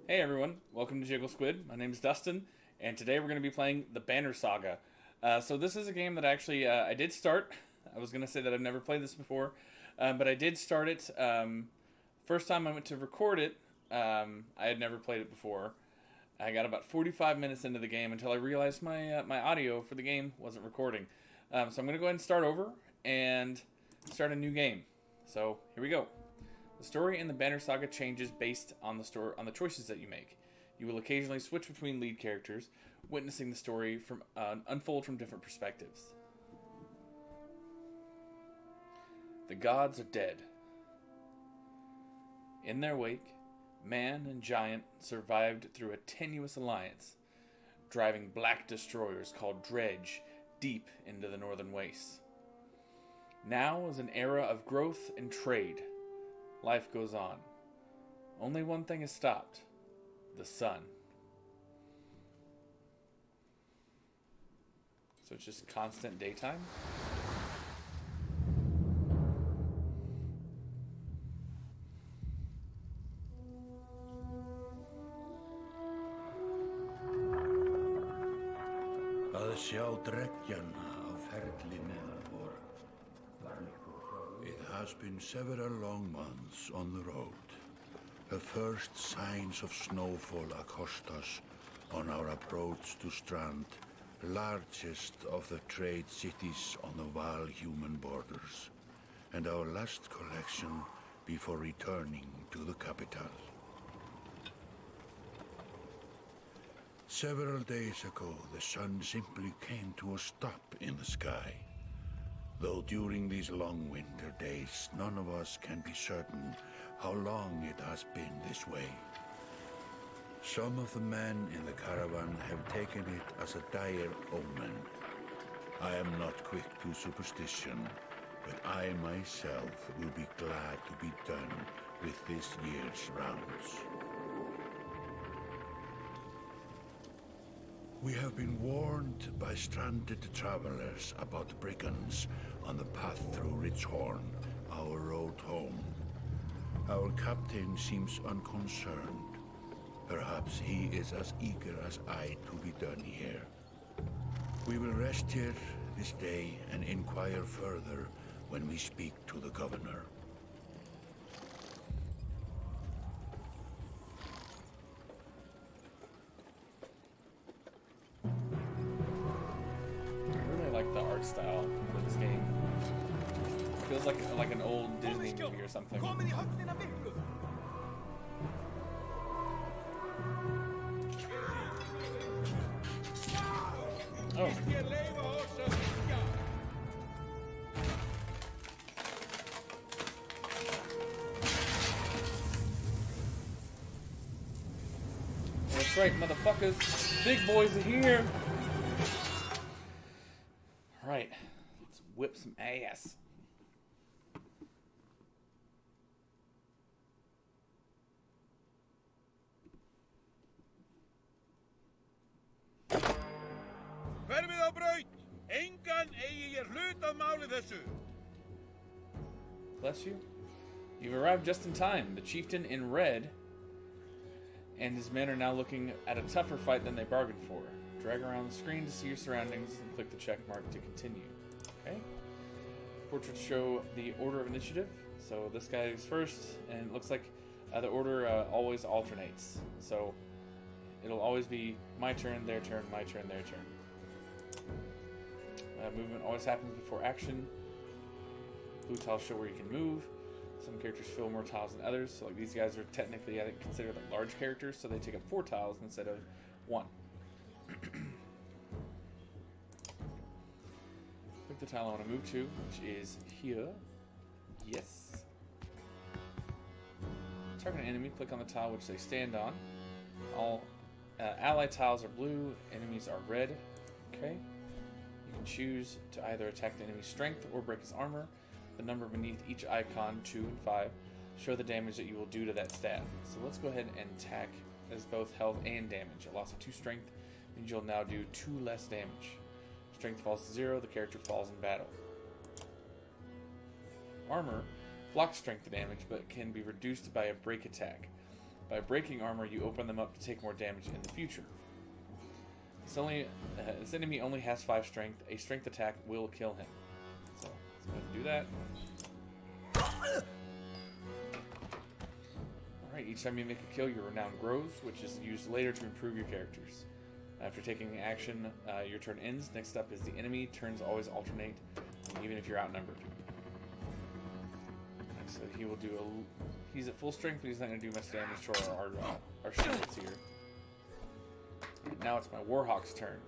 Hey everyone, welcome to JiggleSquid. My name is Dustin, and today we're going to be playing the Banner Saga. So this is a game that actually I did start. I was going to say that I've never played this before, but I did start it. First time I went to record it, I had never played it before. I got about 45 minutes into the game until I realized my audio for the game wasn't recording. So I'm going to go ahead and start over and start a new game. So here we go. The story in the Banner Saga changes based on the choices that you make. You will occasionally switch between lead characters, witnessing the story unfold from different perspectives. The gods are dead. In their wake, man and giant survived through a tenuous alliance, driving black destroyers called Dredge deep into the northern wastes. Now is an era of growth and trade. Life goes on. Only one thing has stopped: the sun. So it's just constant daytime. Að sjá dreggjana á ferli neðar vor. It has been several long months on the road. The first signs of snowfall accost us on our approach to Strand, largest of the trade cities on the Val-human borders, and our last collection before returning to the capital. Several days ago, the sun simply came to a stop in the sky. Though during these long winter days, none of us can be certain how long it has been this way. Some of the men in the caravan have taken it as a dire omen. I am not quick to superstition, but I myself will be glad to be done with this year's rounds. We have been warned by stranded travelers about brigands on the path through Ridgehorn, our road home. Our captain seems unconcerned. Perhaps he is as eager as I to be done here. We will rest here this day and inquire further when we speak to the governor. The art style for this game. It feels like an old Disney movie or something. Oh. That's right, motherfuckers. Big boys are here. Right, let's whip some ass. Hverfið á braut! Engan eigi ég hlut að máli þessu! Bless you. You've arrived just in time. The chieftain in red and his men are now looking at a tougher fight than they bargained for. Drag around the screen to see your surroundings and click the check mark to continue. Okay. Portraits show the order of initiative. So this guy is first, and it looks like the order always alternates. So it'll always be my turn, their turn, my turn, their turn. Movement always happens before action. Blue tiles show where you can move. Some characters fill more tiles than others. So like these guys are technically, I think, considered like large characters, so they take up 4 tiles instead of 1. Pick the tile I want to move to, which is here. Yes. Target an enemy, click on the tile which they stand on. All ally tiles are blue, enemies are red. Okay. You can choose to either attack the enemy's strength or break his armor. The number beneath each icon, 2 and 5, show the damage that you will do to that stat. So let's go ahead and attack as both health and damage. A loss of 2 strength means you'll now do 2 less damage. Strength falls to 0, the character falls in battle. Armor blocks strength damage, but can be reduced by a break attack. By breaking armor, you open them up to take more damage in the future. This enemy only has 5 strength. A strength attack will kill him. So let's go ahead and do that. Alright, each time you make a kill, your renown grows, which is used later to improve your characters. After taking action, your turn ends. Next up is the enemy. Turns always alternate, even if you're outnumbered. So he will do he's at full strength, but he's not going to do much damage to our shields here. Now it's my Warhawk's turn.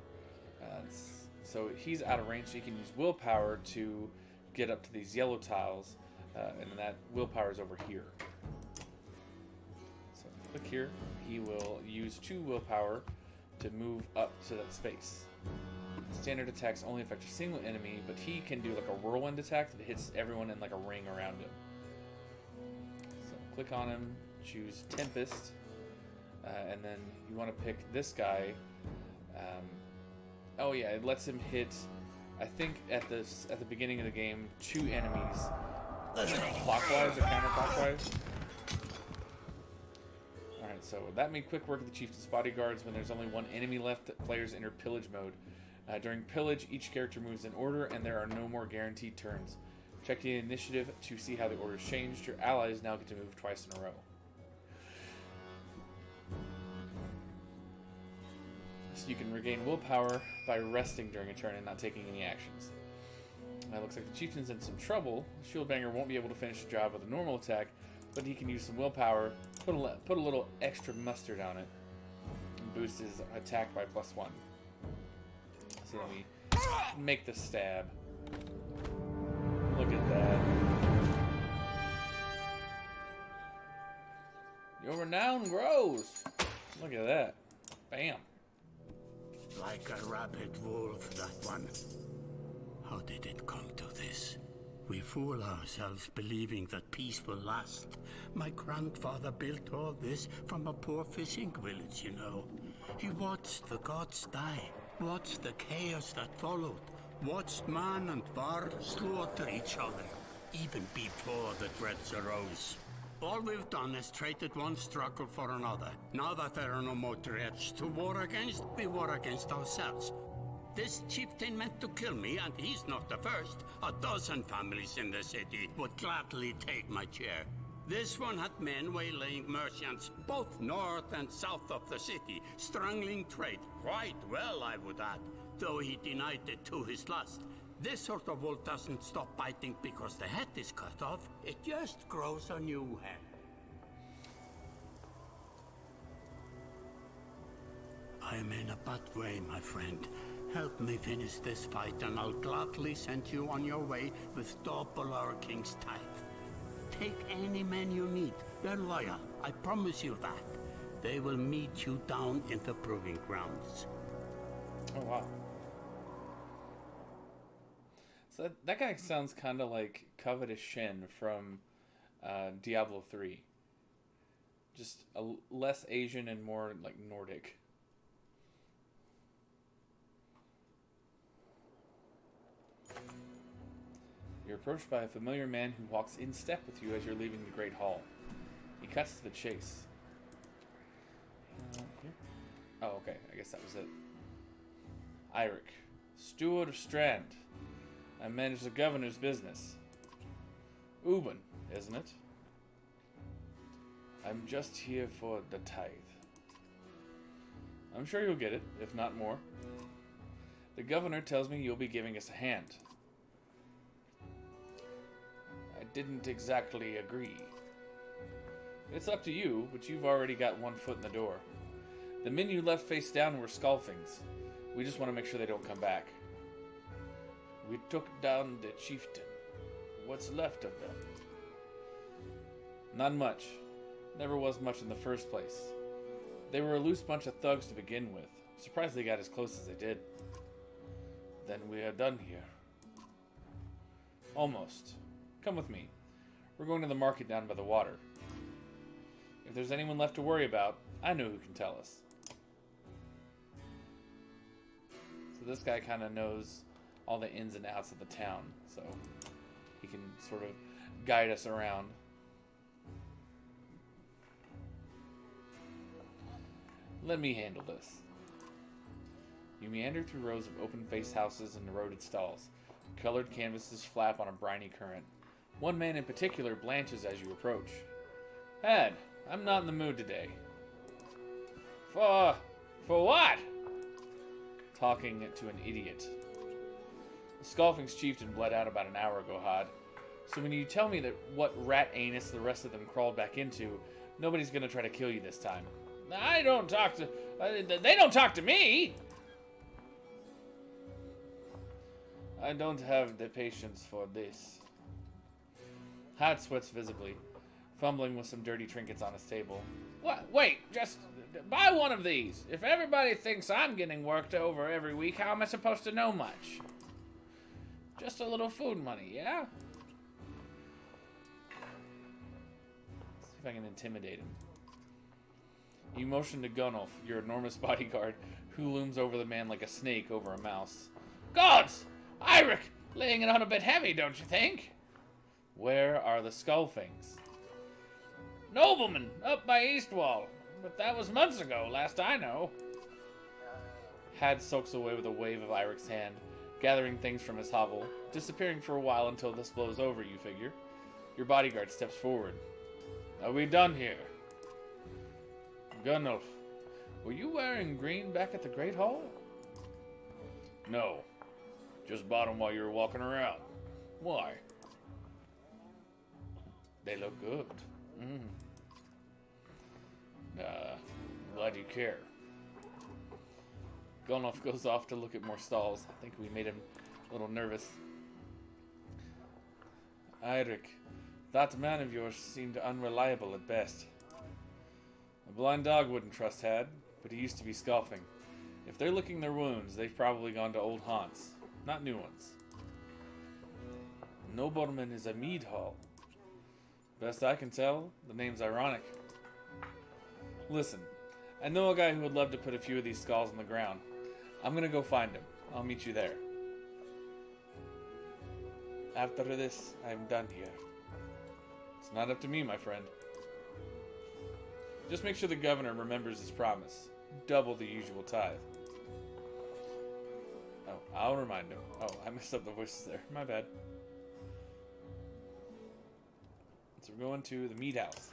So he's out of range, so he can use willpower to get up to these yellow tiles, and that willpower is over here. So click here. He will use 2 willpower to move up to that space. Standard attacks only affect a single enemy, but he can do like a whirlwind attack that hits everyone in like a ring around him. So click on him, choose Tempest, and then you want to pick this guy. Oh yeah, it lets him hit, I think at the beginning of the game, 2 enemies clockwise or counterclockwise. Alright, so that made quick work of the chieftain's bodyguards. When there's only 1 enemy left, players enter pillage mode. During pillage, each character moves in order, and there are no more guaranteed turns. Check the initiative to see how the order's changed. Your allies now get to move twice in a row. So you can regain willpower by resting during a turn and not taking any actions. It looks like the chieftain's in some trouble. Shieldbanger won't be able to finish the job with a normal attack, but he can use some willpower, put a little extra mustard on it, and boost his attack by +1. So let me make the stab. Look at that. Your renown grows. Look at that. Bam. Like a rabid wolf, that one. How did it come to this? We fool ourselves believing that peace will last. My grandfather built all this from a poor fishing village, you know. He watched the gods die, watched the chaos that followed, watched man and var slaughter each other, even before the dreads arose. All we've done is traded one struggle for another. Now that there are no more dreads to war against, we war against ourselves. This chieftain meant to kill me, and he's not the first. 12 families in the city would gladly take my chair. This one had men waylaying merchants, both north and south of the city, strangling trade. Quite well, I would add, though he denied it to his lust. This sort of wolf doesn't stop biting because the head is cut off. It just grows a new head. I am in a bad way, my friend. Help me finish this fight, and I'll gladly send you on your way with double our king's tithe. Take any men you need. They're loyal, I promise you that. They will meet you down in the proving grounds. Oh, wow. So that guy sounds kind of like Covetous Shen from Diablo 3. Just less Asian and more like Nordic. You're approached by a familiar man who walks in step with you as you're leaving the Great Hall. He cuts to the chase. Here? Oh, okay. I guess that was it. Eirik, Steward of Strand. I manage the governor's business. Uben, isn't it? I'm just here for the tithe. I'm sure you'll get it, if not more. The governor tells me you'll be giving us a hand. I didn't exactly agree. It's up to you, but you've already got one foot in the door. The men you left face down were Skulfings. We just want to make sure they don't come back. We took down the chieftain. What's left of them? Not much. Never was much in the first place. They were a loose bunch of thugs to begin with. Surprised they got as close as they did. Then we are done here. Almost. Come with me. We're going to the market down by the water. If there's anyone left to worry about, I know who can tell us. So this guy kind of knows all the ins and outs of the town, so he can sort of guide us around. Let me handle this. You meander through rows of open-faced houses and eroded stalls. Colored canvases flap on a briny current. One man in particular blanches as you approach. Had, I'm not in the mood today. For what? Talking to an idiot. The Scoffing's chieftain bled out about an hour ago, Had. So when you tell me that what rat anus the rest of them crawled back into, nobody's gonna try to kill you this time. They don't talk to me! I don't have the patience for this. Had sweats visibly, fumbling with some dirty trinkets on his table. What? Wait, just buy one of these. If everybody thinks I'm getting worked over every week, how am I supposed to know much? Just a little food money, yeah? Let's see if I can intimidate him. You motion to Gunnulf, your enormous bodyguard, who looms over the man like a snake over a mouse. Gods! Eirik! Laying it on a bit heavy, don't you think? Where are the Skullfings? Nobleman, up by Eastwall. But that was months ago, last I know. Had soaks away with a wave of Eirik's hand, gathering things from his hovel, disappearing for a while until this blows over, you figure. Your bodyguard steps forward. Are we done here? Gunnulf, were you wearing green back at the Great Hall? No. Just bought them while you were walking around. Why? They look good. Glad you care. Gunnulf goes off to look at more stalls. I think we made him a little nervous. Eirik, that man of yours seemed unreliable at best. A blind dog wouldn't trust Had, but he used to be Scoffing. If they're licking their wounds, they've probably gone to old haunts, not new ones. Nobleman is a mead hall. Best I can tell, the name's ironic. Listen, I know a guy who would love to put a few of these skulls on the ground. I'm gonna go find him. I'll meet you there. After this, I'm done here. It's not up to me, my friend. Just make sure the governor remembers his promise. Double the usual tithe. Oh, I'll remind him. Oh, I messed up the voices there. My bad. So we're going to the mead house.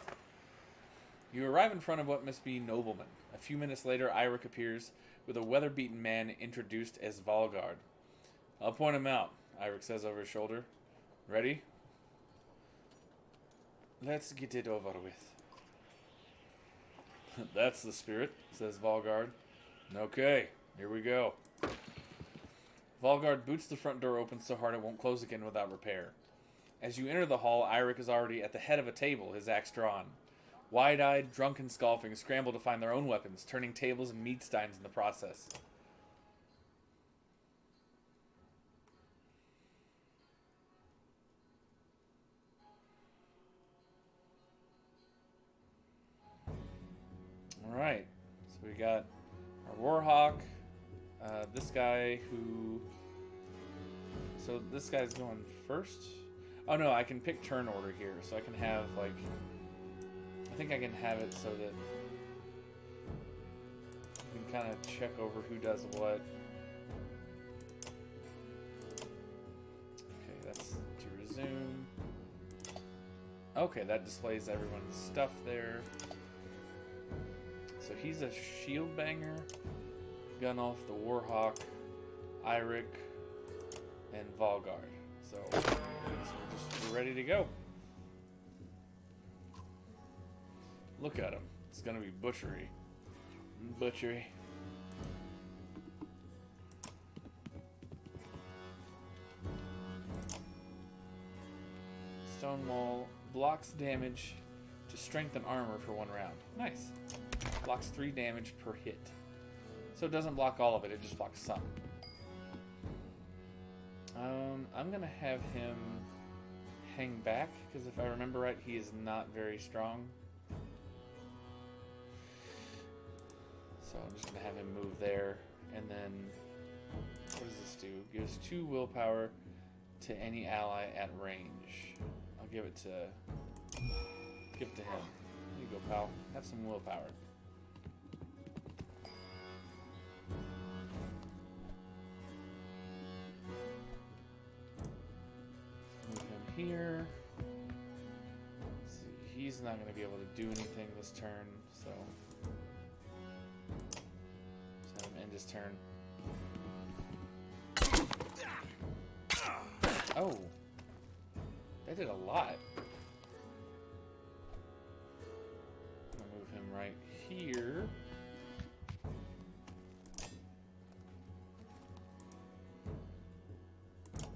You arrive in front of what must be Nobleman. A few minutes later, Eirik appears with a weather-beaten man introduced as Valgard. I'll point him out, Eirik says over his shoulder. Ready? Let's get it over with. That's the spirit, says Valgard. Okay, here we go. Valgard boots the front door open so hard it won't close again without repair. As you enter the hall, Eirik is already at the head of a table, his axe drawn. Wide-eyed, drunken Scoffings scramble to find their own weapons, turning tables and mead steins in the process. Alright, so we got our Warhawk, this guy who... So this guy's going first? Oh no, I can pick turn order here, so I can have, like... I think I can have it so that you can kind of check over who does what. Okay, that's to resume. Okay, that displays everyone's stuff there. So he's a shield banger, Gunnulf, the Warhawk, Eirik, and Valgard. So we're ready to go. Look at him. It's gonna be butchery. Butchery. Stone wall blocks damage to strengthen armor for 1 round. Nice. Blocks 3 damage per hit. So it doesn't block all of it, it just blocks some. I'm gonna have him hang back, because if I remember right, he is not very strong. So I'm just gonna have him move there, and then what does this do? Gives 2 willpower to any ally at range. I'll give it to him. There you go, pal. Have some willpower. here. Let's see, he's not going to be able to do anything this turn, so just have him end his turn. Oh, that did a lot. I'm gonna move him right here.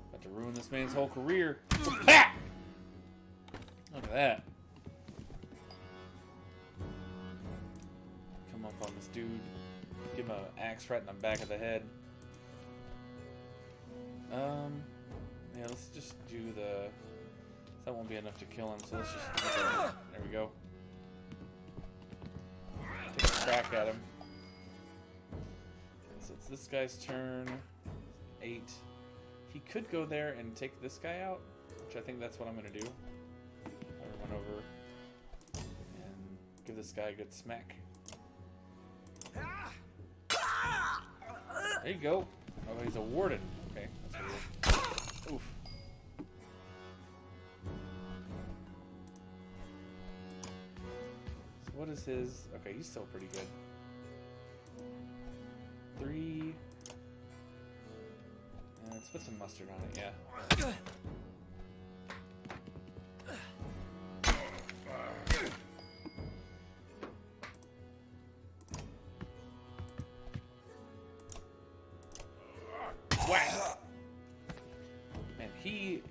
About to ruin this man's whole career. Look at that. Come up on this dude. Give him an axe right in the back of the head. Yeah, let's just do the... That won't be enough to kill him, so let's just... There we go. Take a crack at him. So it's this guy's turn. 8. He could go there and take this guy out, which I think that's what I'm going to do. I'll run over and give this guy a good smack. There you go. Oh, he's a warden. Okay, that's weird. Oof. So what is his... Okay, he's still pretty good. 3. Let's put some mustard on it, yeah. Whack! Man, he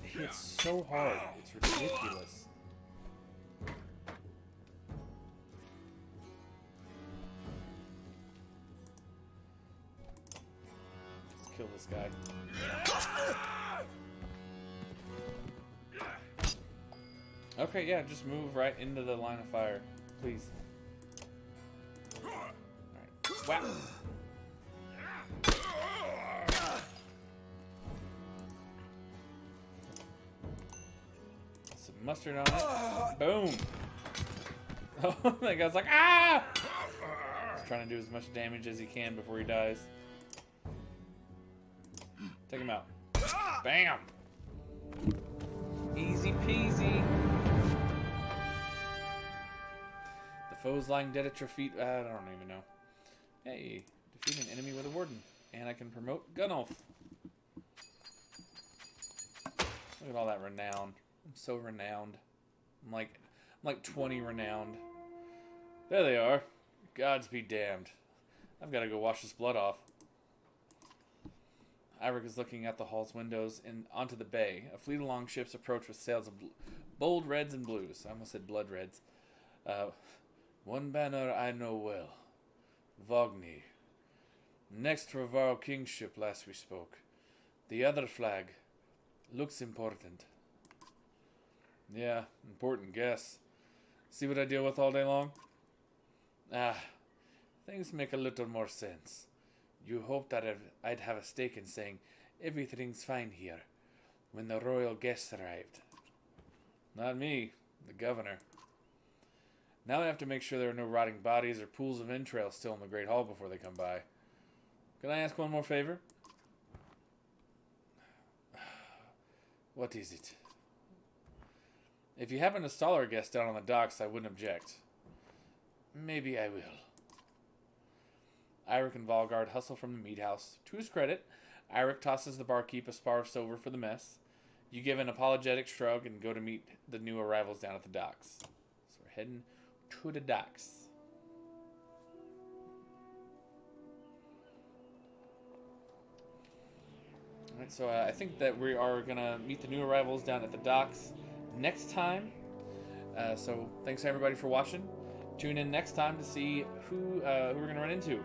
hits so hard. It's ridiculous. Let's kill this guy. Okay, yeah, just move right into the line of fire, please. Alright, whack! Some mustard on it. Boom! Oh, that guy's like, ah! He's trying to do as much damage as he can before he dies. Take him out. Bam! Easy peasy. The foe's lying dead at your feet. I don't even know. Hey, defeat an enemy with a warden. And I can promote gun oath. Look at all that renown. I'm so renowned. I'm like 20 renowned. There they are. Gods be damned. I've got to go wash this blood off. Iric is looking out the hall's windows and onto the bay. A fleet of long ships approach with sails of bold reds and blues. I almost said blood reds. One banner I know well. Vogni. Next for Varro kingship last we spoke. The other flag. Looks important. Yeah, important guess. See what I deal with all day long? Things make a little more sense. You hoped that I'd have a stake in saying, everything's fine here, when the royal guests arrived. Not me, the governor. Now I have to make sure there are no rotting bodies or pools of entrails still in the Great Hall before they come by. Can I ask one more favor? What is it? If you happen to stall our guest down on the docks, I wouldn't object. Maybe I will. Iric and Valgard hustle from the meat house. To his credit, Iric tosses the barkeep a spar of silver for the mess. You give an apologetic shrug and go to meet the new arrivals down at the docks. So we're heading to the docks. Alright, so I think that we are going to meet the new arrivals down at the docks next time. So thanks everybody for watching. Tune in next time to see who we're going to run into.